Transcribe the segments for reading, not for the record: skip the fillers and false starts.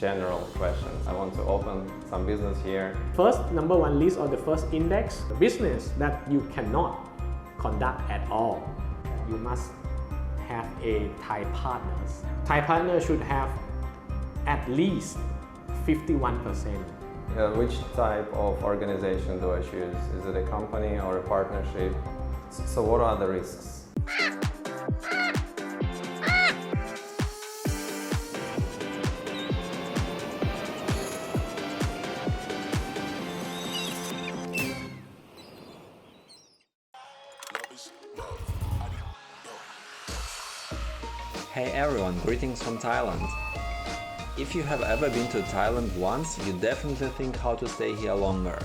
general questions. I want to open some business here. First, number one list or the first index, business that you cannot conduct at all. You must have a Thai partners. Thai partner should have at least 51%. Which type of organization do I choose? Is it a company or a partnership? So what are the risks? Hey everyone, greetings from Thailand. If you have ever been to Thailand once, you definitely think how to stay here longer.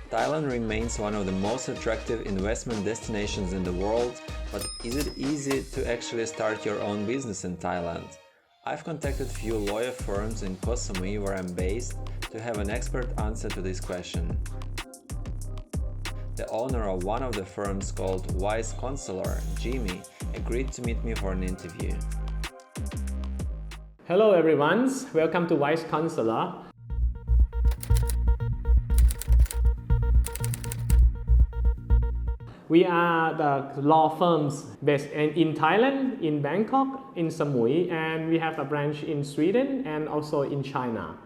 Thailand remains one of the most attractive investment destinations in the world, but is it easy to actually start your own business in Thailand? I've contacted few lawyer firms in Koh Samui, where I'm based, to have an expert answer to this question. The owner of one of the firms, called Vize Counselor, Jimmy, agreed to meet me for an interview. Hello everyone, welcome to Vize Counselor. We are the law firms based in Thailand, in Bangkok, in Samui, and we have a branch in Sweden and also in China.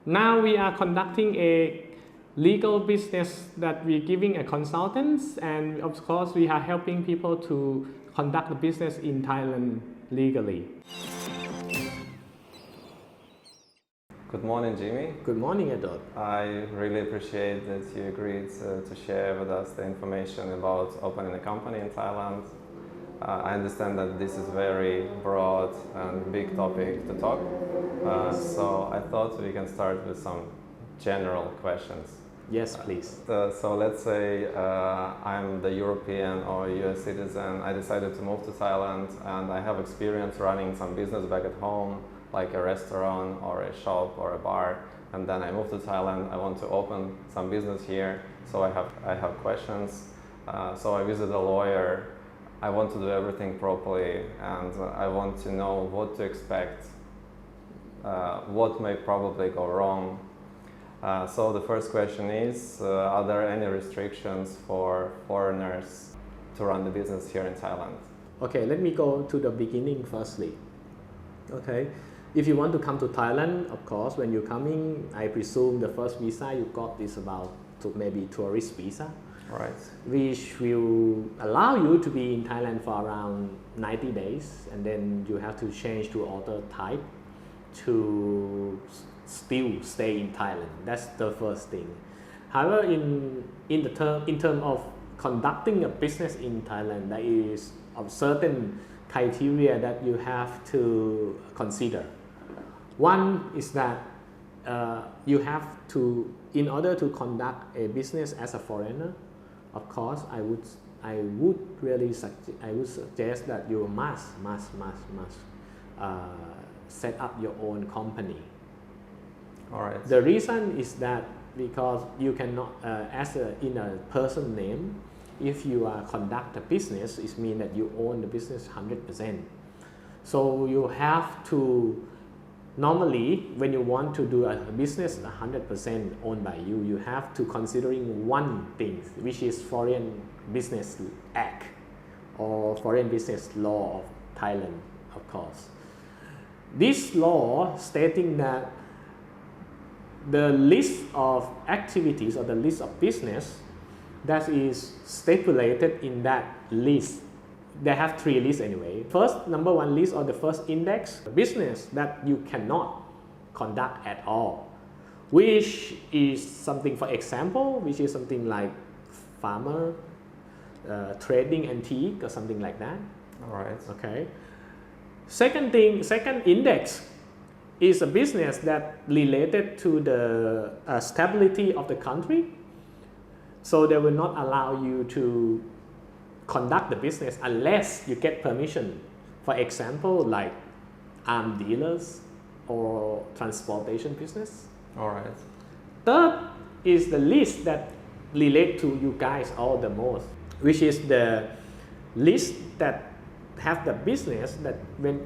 Now we are conducting a legal business that we're giving a consultants, and of course we are helping people to conduct the business in Thailand legally. Good morning, Jimmy. Good morning, Edward. I really appreciate that you agreed to share with us the information about opening a company in Thailand. I understand that this is a very broad and big topic to talk, so I thought we can start with some general questions. Yes, please. So let's say I'm the European or US citizen. I decided to move to Thailand and I have experience running some business back at home, like a restaurant or a shop or a bar, and then I moved to Thailand. I want to open some business here, so I have questions. So I visit a lawyer. I want to do everything properly, and I want to know what to expect, what may probably go wrong. So the first question is, are there any restrictions for foreigners to run the business here in Thailand? Okay, let me go to the beginning firstly. Okay. If you want to come to Thailand, of course, when you're coming, I presume the first visa you got is about maybe tourist visa, right? Which will allow you to be in Thailand for around 90 days, and then you have to change to other type to still stay in Thailand. That's the first thing. However, in terms of conducting a business in Thailand, there is a certain criteria that you have to consider. One is that you have to, in order to conduct a business as a foreigner, of course, I would suggest that you must set up your own company. All right. The reason is that because you cannot, in a person name, if you conduct a business, it means that you own the business 100%. So you have to, normally when you want to do a business 100% owned by you, you have to considering one thing, which is Foreign Business Act or Foreign Business Law of Thailand, of course. This law stating that the list of activities or the list of business that is stipulated in that list. They have three lists anyway. First, number one list or the first index, business that you cannot conduct at all, which is something, for example, which is something like farmer, trading antique or something like that. All right. Okay. Second index is a business that related to the stability of the country, So they will not allow you to conduct the business unless you get permission. For example, like arms dealers or transportation business. All right. Third is the list that relate to you guys all the most, which is the list that have the business that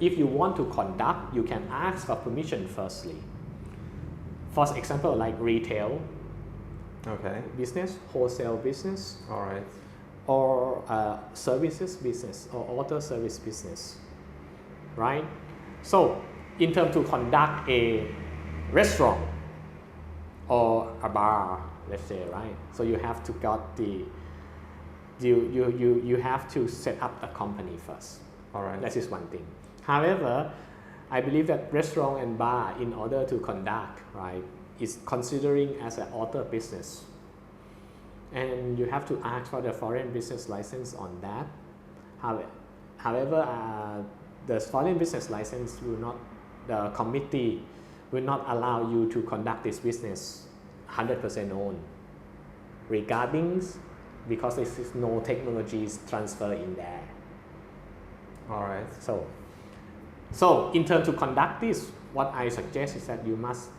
if you want to conduct, you can ask for permission firstly. For example, like retail business, wholesale business, All right. or services business or auto service business, right? So in terms to conduct a restaurant or a bar, let's say, right? So you have to got the you have to set up a company first. All right. That is one thing. However, I believe that restaurant and bar, in order to conduct, right, is considering as an auto business, and you have to ask for the foreign business license on that. However, the foreign business license will not, the committee will not allow you to conduct this business 100% owned, because there is no technologies transfer in there. All right. So in terms to conduct this, what I suggest is that you must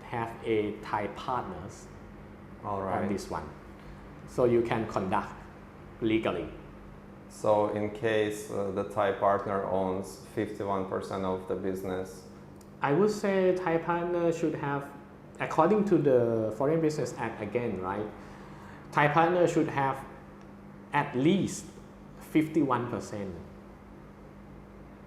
have a Thai partners All right. on this one, so you can conduct legally. So in case the Thai partner owns 51% of the business, I would say Thai partner should have, according to the Foreign Business Act again, right? Thai partner should have at least 51%.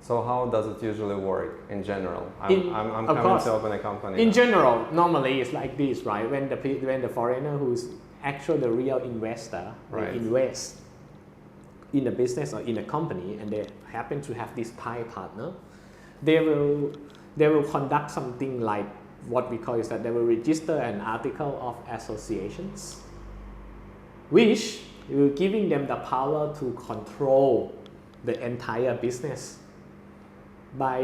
so how does it usually work in general? I'm of coming course, to open a company. in now. general, normally it's like this, right? When the foreigner who's actually the real investor, Right. they invest in the business or in a company, and they happen to have this Thai partner, they will conduct something like what we call is that they will register an article of associations, which will giving them the power to control the entire business by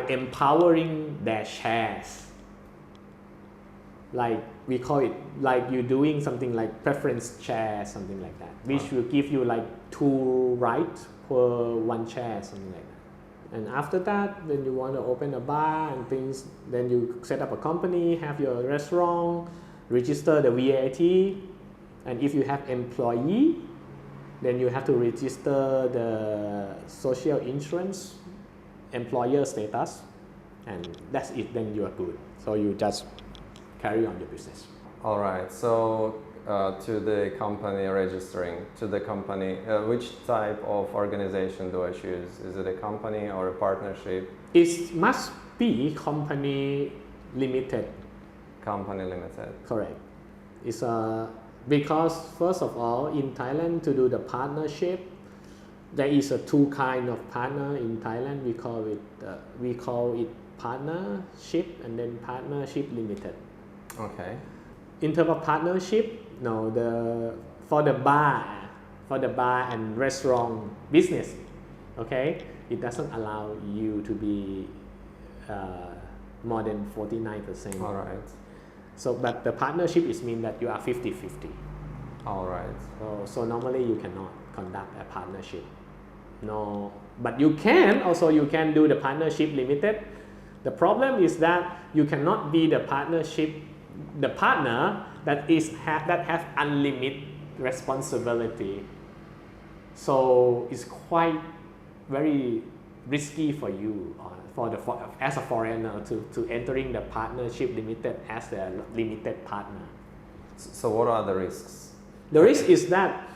empowering their shares. Like we call it, like you're doing something like preference share, something like that, which will give you like 2 rights per 1 share, something like that. And after that, when you want to open a bar and things, then you set up a company, have your restaurant, register the VAT, and if you have employee, then you have to register the social insurance, employer status, and that's it, then you are good. So you just carry on your business. All right. So to the company registering, to the company, which type of organization do I choose? Is it a company or a partnership? It must be company limited. Company limited. Correct. It's because first of all, in Thailand, to do the partnership, there is a 2 kind of partner in Thailand. We call it partnership and then partnership limited. Okay. In terms of partnership, no, for the bar and restaurant business, okay, it doesn't allow you to be more than 49%. All right. So, but the partnership is mean that you are 50-50. All right. So normally you cannot conduct a partnership. No, but you can do the partnership limited. The problem is that you cannot be the partner that have unlimited responsibility. So it's quite very risky for you as a foreigner to entering the partnership limited as a limited partner. So what are the risks? The risk is that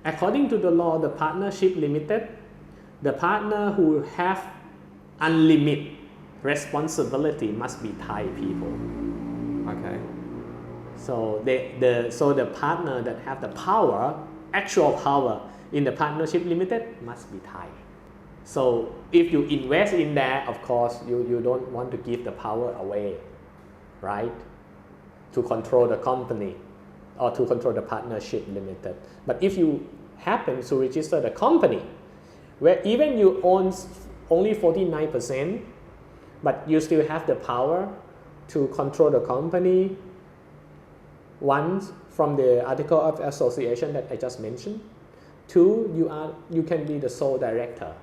according to the law, the partnership limited, the partner who have unlimited responsibility must be Thai people. Okay. So the partner that have the power, actual power in the partnership limited must be Thai. So if you invest in there, of course, you don't want to give the power away, right? To control the company or to control the partnership limited. But if you happen to register the company, where even you own only 49%, but you still have the power to control the company, One, from the article of association that I just mentioned. Two, you can be the sole director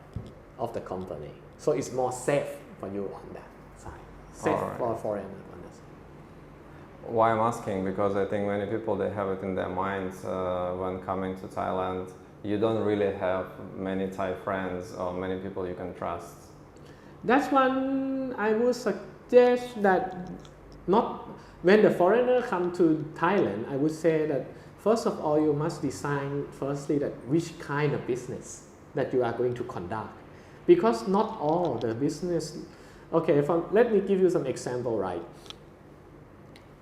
of the company. So it's more safe for you on that side. Safe for foreigner on this. Why I'm asking, because I think many people, they have it in their minds when coming to Thailand, you don't really have many Thai friends or many people you can trust. That's one I would suggest that not when the foreigner come to Thailand, I would say that first of all you must decide firstly that which kind of business that you are going to conduct, because not all the business. Okay, let me give you some example, right?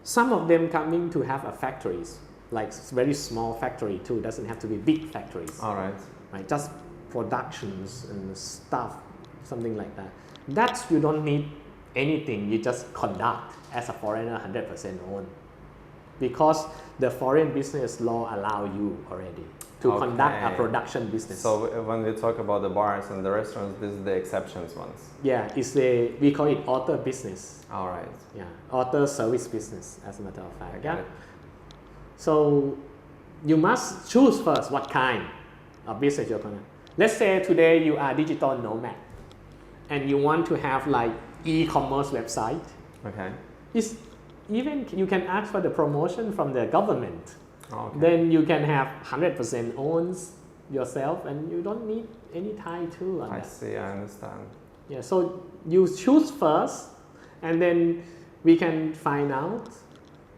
Some of them coming to have a factories, like very small factory too, doesn't have to be big factories. All right. Right, just productions and stuff, something like that. That's you don't need anything, you just conduct as a foreigner 100% own. Because the foreign business law allow you already to conduct a production business. So when we talk about the bars and the restaurants, this is the exceptions ones. Yeah, we call it author business. All right. Yeah, author service business, as a matter of fact. I get it. So you must choose first what kind of business you're gonna. Let's say today you are digital nomad and you want to have like e-commerce website. Okay. Even you can ask for the promotion from the government. Okay. Then you can have 100% owns yourself and you don't need any Thai too. I see, I understand. Yeah, so you choose first and then we can find out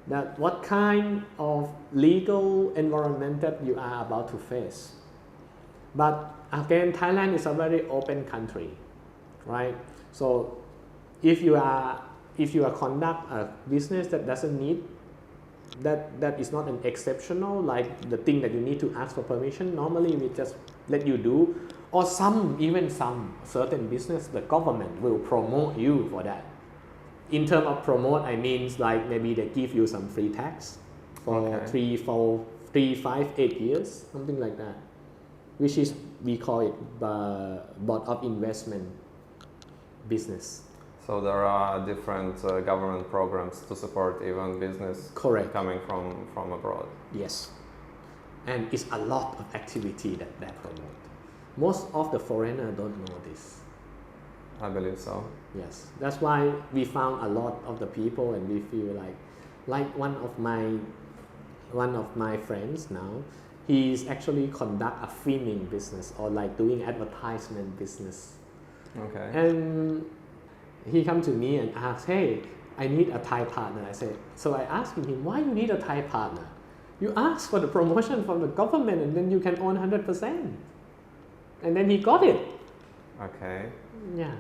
that what kind of legal environment that you are about to face. But again, Thailand is a very open country, right? So if you are conduct a business that doesn't need that is not an exceptional, like the thing that you need to ask for permission, normally we just let you do, or even some certain business the government will promote you for that. In terms of promote, I mean like maybe they give you some free tax for 3, 4, 3, 5, 8 years, something like that, which is we call it board of investment business. So there are different government programs to support even business coming from abroad. Yes, and it's a lot of activity that they promote. Most of the foreigner don't know this. I believe so. Yes, that's why we found a lot of the people, and we feel like one of my friends now, he's actually conduct a filming business or like doing advertisement business. Okay. And he come to me and asked, hey, I need a Thai partner. So I asked him, why you need a Thai partner? You ask for the promotion from the government and then you can own 100%. And then he got it. Okay. Yeah.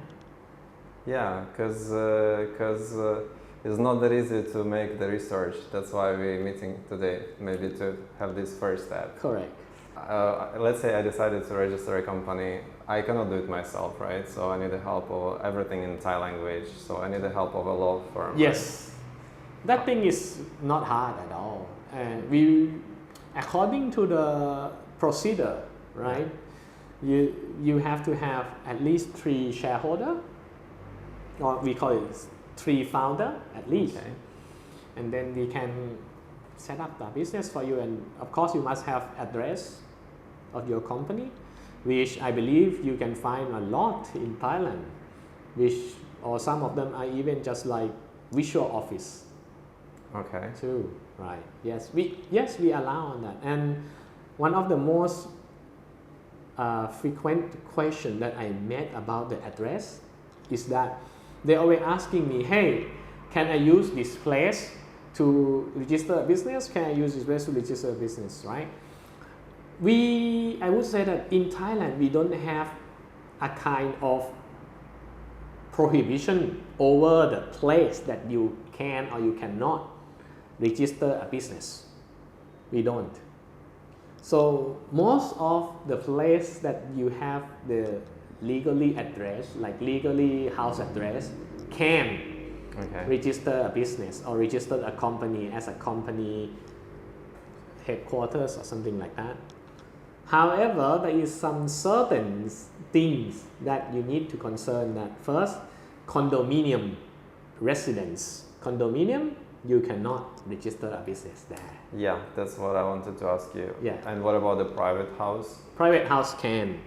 Yeah, because it's not that easy to make the research. That's why we're meeting today, maybe to have this first step. Correct. Let's say I decided to register a company. I cannot do it myself, right? So I need the help of everything in Thai language. So I need the help of a law firm. Yes. Right? That thing is not hard at all. And according to the procedure, right? You have to have at least 3 shareholders, or we call it 3 founder at least. Okay. And then we can set up the business for you. And of course, you must have address of your company, which I believe you can find a lot in Thailand, or some of them are even just like visual office. Okay. Too, right? Yes, we allow on that. And one of the most frequent question that I met about the address is that they always asking me, hey, can I use this place to register a business? Can I use this place to register a business, right? I would say that in Thailand, we don't have a kind of prohibition over the place that you can or you cannot register a business. We don't. So most of the place that you have the legally address, like legally house address, can register a business or register a company as a company headquarters or something like that. However, there is some certain things that you need to concern that. First, condominium residence. Condominium you cannot register a business there. Yeah, that's what I wanted to ask you. Yeah. And what about the private house? Private house can,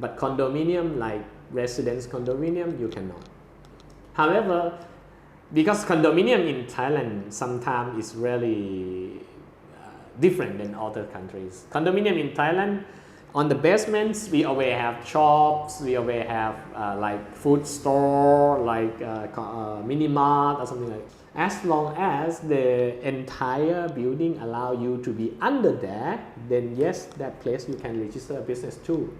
but condominium like residence condominium, you cannot. However, because condominium in Thailand sometimes is really different than other countries. Condominium in Thailand, on the basements, we always have shops, we always have like food store, like mini mart or something like that. As long as the entire building allow you to be under there, then yes, that place you can register a business too.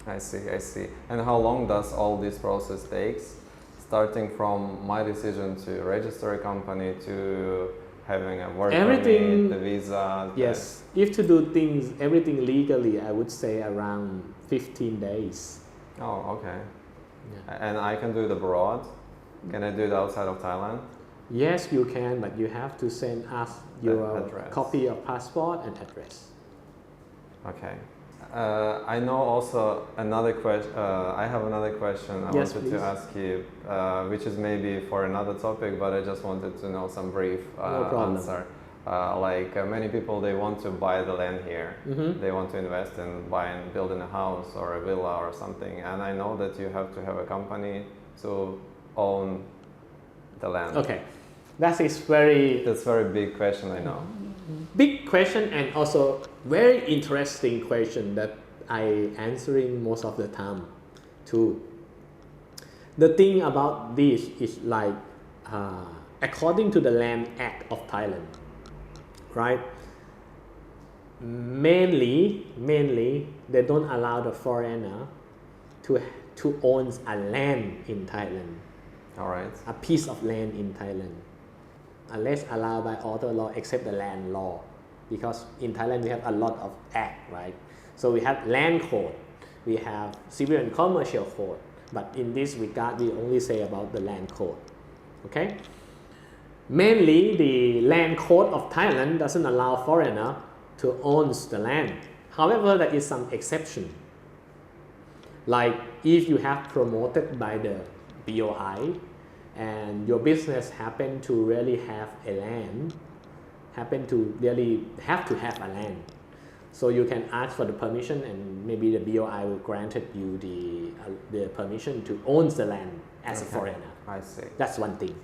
I see. And how long does all this process takes? Starting from my decision to register a company to having a work permit, the visa. Yes, if to do things, everything legally, I would say around 15 days. Oh, okay. Yeah. And I can do it abroad? Can I do it outside of Thailand? Yes, you can, but you have to send us your address. copy of passport and address. Okay. I know also another question. I have another question I Yes, wanted please. to ask you, which is maybe for another topic, but I just wanted to know some brief No problem. answer. Many people, they want to buy the land here. Mm-hmm. They want to invest in buying, building a house or a villa or something. And I know that you have to have a company to own the land. Okay, that is very That's a very big question, I know. big question and also very interesting question that I answering most of the time too. The thing about this is like according to the Land Act of Thailand, right? Mainly they don't allow the foreigner to own a land in Thailand, All right. a piece of land in Thailand, unless allowed by other law except the land law, because in Thailand we have a lot of act, right? So we have land code, we have civil and commercial code, but in this regard we only say about the land code. Okay, mainly the land code of Thailand doesn't allow foreigner to own the land. However, there is some exception, like if you have promoted by the BOI and your business happen to really have a land, happen to really have to have a land, so you can ask for the permission and maybe the BOI will granted you the permission to own the land as a foreigner. I see. That's one thing.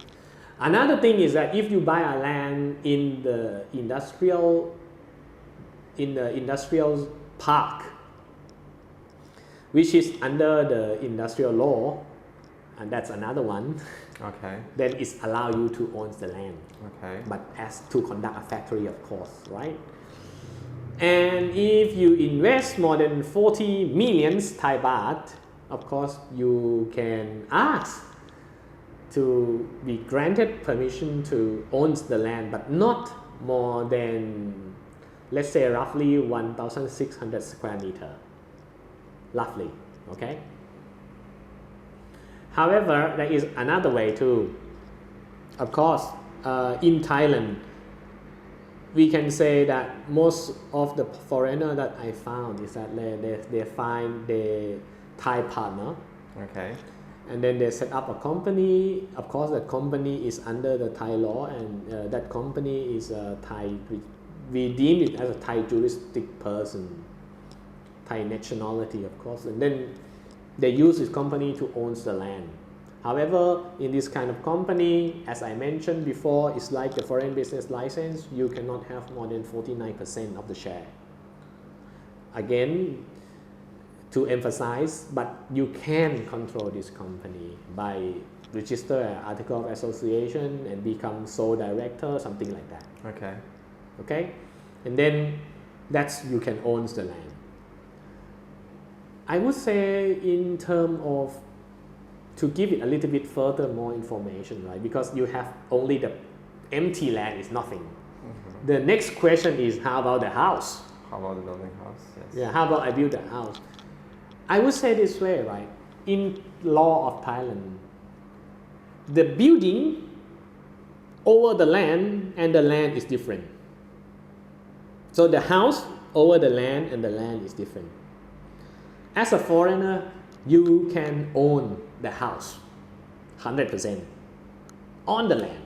Another thing is that if you buy a land in the industrial park, which is under the industrial law, and that's another one, Okay. then it's allow you to own the land, Okay. but as to conduct a factory, of course, right? And if you invest more than 40 million Thai baht, of course, you can ask to be granted permission to own the land, but not more than, let's say, roughly 1,600 square meter, roughly, okay? However, there is another way too. Of course, in Thailand, we can say that most of the foreigner that I found is that they find the Thai partner, Okay. and then they set up a company. Of course, that company is under the Thai law, and that company is a Thai. We deem it as a Thai juristic person, Thai nationality, of course, and then they use this company to own the land. However, in this kind of company, as I mentioned before, it's like the foreign business license. You cannot have more than 49% of the share. Again, to emphasize, but you can control this company by register an article of association and become sole director, something like that. Okay. Okay, and then that's you can own the land. I would say in terms of to give it a little bit further more information, right? Because you have only the empty land is nothing. Mm-hmm. The next question is how about the house? How about the building house? Yes. Yeah, how about I build a house? I would say this way, right? In law of Thailand, the building over the land and the land is different. So the house over the land and the land is different. As a foreigner, you can own the house 100% on the land.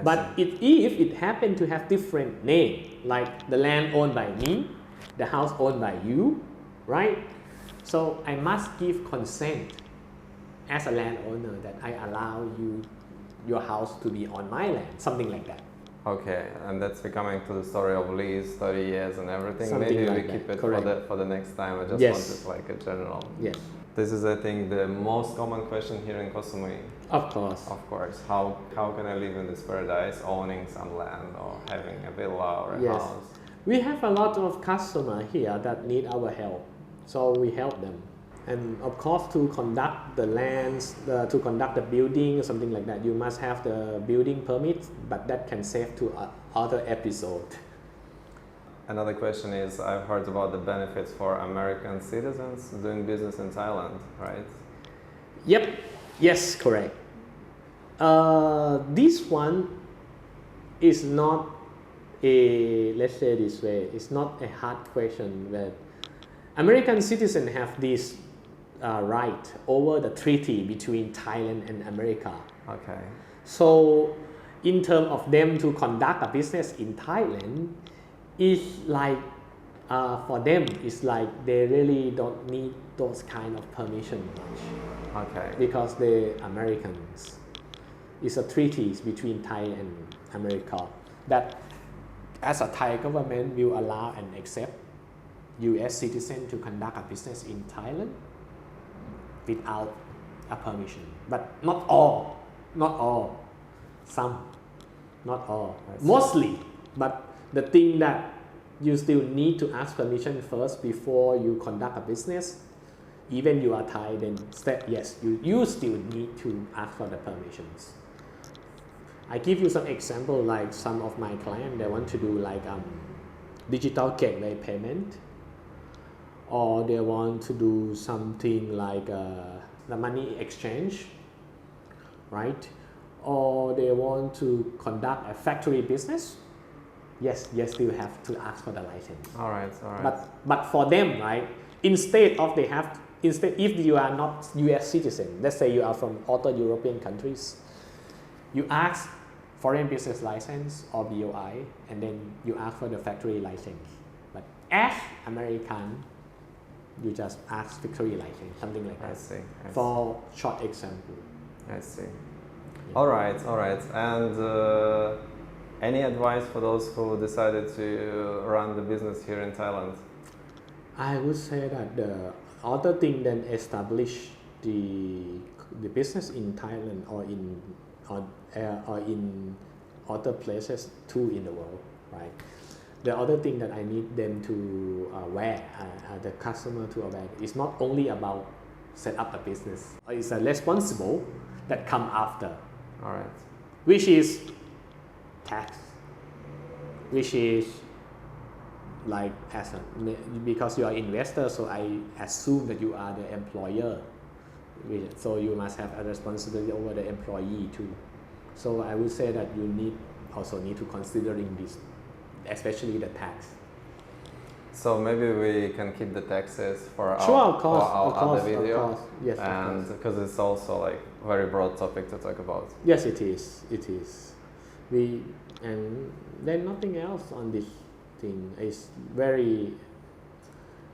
But if it happened to have different name, like the land owned by me, the house owned by you, right? So I must give consent as a landowner that I allow your house to be on my land, something like that. Okay, and that's becoming to the story of lease, 30 years and everything. Something Maybe like we keep that. it Correct. for the next time. I just Yes. wanted like a general. Yes, This is, I think, the most common question here in Koh Samui. of course. Of course, how can I live in this paradise owning some land or having a villa or a Yes. house? We have a lot of customers here that need our help, so we help them. And of course, to conduct the lands, to conduct the building, something like that, you must have the building permit, but that can save to other episode. Another question is, I've heard about the benefits for American citizens doing business in Thailand, right? Yep, yes, correct. This one is not let's say this way, it's not a hard question, but American citizens have this right over the treaty between Thailand and America. Okay. So in terms of them to conduct a business in Thailand, it's like for them, it's like they really don't need those kind of permission much. Okay. Because they're Americans. It's a treaty between Thai and America that as a Thai government will allow and accept US citizens to conduct a business in Thailand without a permission. But not all, some, not all, mostly. But the thing that you still need to ask permission first before you conduct a business, even you are Thai, then yes, you still need to ask for the permissions. I give you some example, like some of my clients, they want to do like digital gateway payment, or they want to do something like the money exchange, right? Or they want to conduct a factory business. Yes, you have to ask for the license. All right. But for them, right? Instead if you are not U.S. citizen, let's say you are from other European countries, you ask foreign business license or BOI, and then you ask for the factory license. But as American, you just ask factory license, something like that. I see. For short example. I see. All right. And any advice for those who decided to run the business here in Thailand? I would say that the other thing than establish the business in Thailand or in other places too in the world, right? The other thing that I need them to aware, the customer to aware, is not only about set up the business. It's a responsible that come after. All right. Which is tax, which is like because you are investor, so I assume that you are the employer, so you must have a responsibility over the employee too. So I would say that you also need to considering this, especially the tax. So maybe we can keep the taxes for our, sure, of course, other video. Of course. Yes, and because it's also like a very broad topic to talk about. Yes, it is. And then nothing else on this thing is very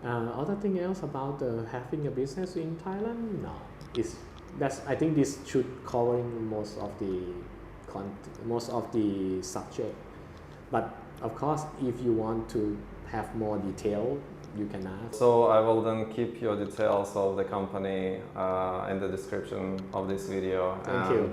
other thing else about having a business in Thailand. No, I think this should covering most of the subject. But of course, if you want to have more detail, you can ask. So I will then keep your details of the company in the description of this video. Thank you.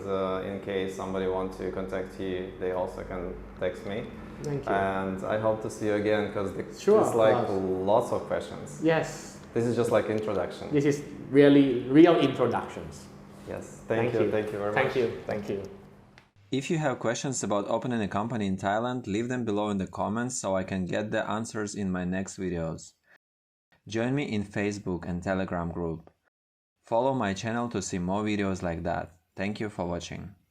In case somebody wants to contact you, they also can text me. Thank you. And I hope to see you again because Sure, it's like lots of questions. Yes. This is just like introduction. This is really real introductions. Yes. Thank you. Thank you very much. Thank you. If you have questions about opening a company in Thailand, leave them below in the comments so I can get the answers in my next videos. Join me in Facebook and Telegram group. Follow my channel to see more videos like that. Thank you for watching.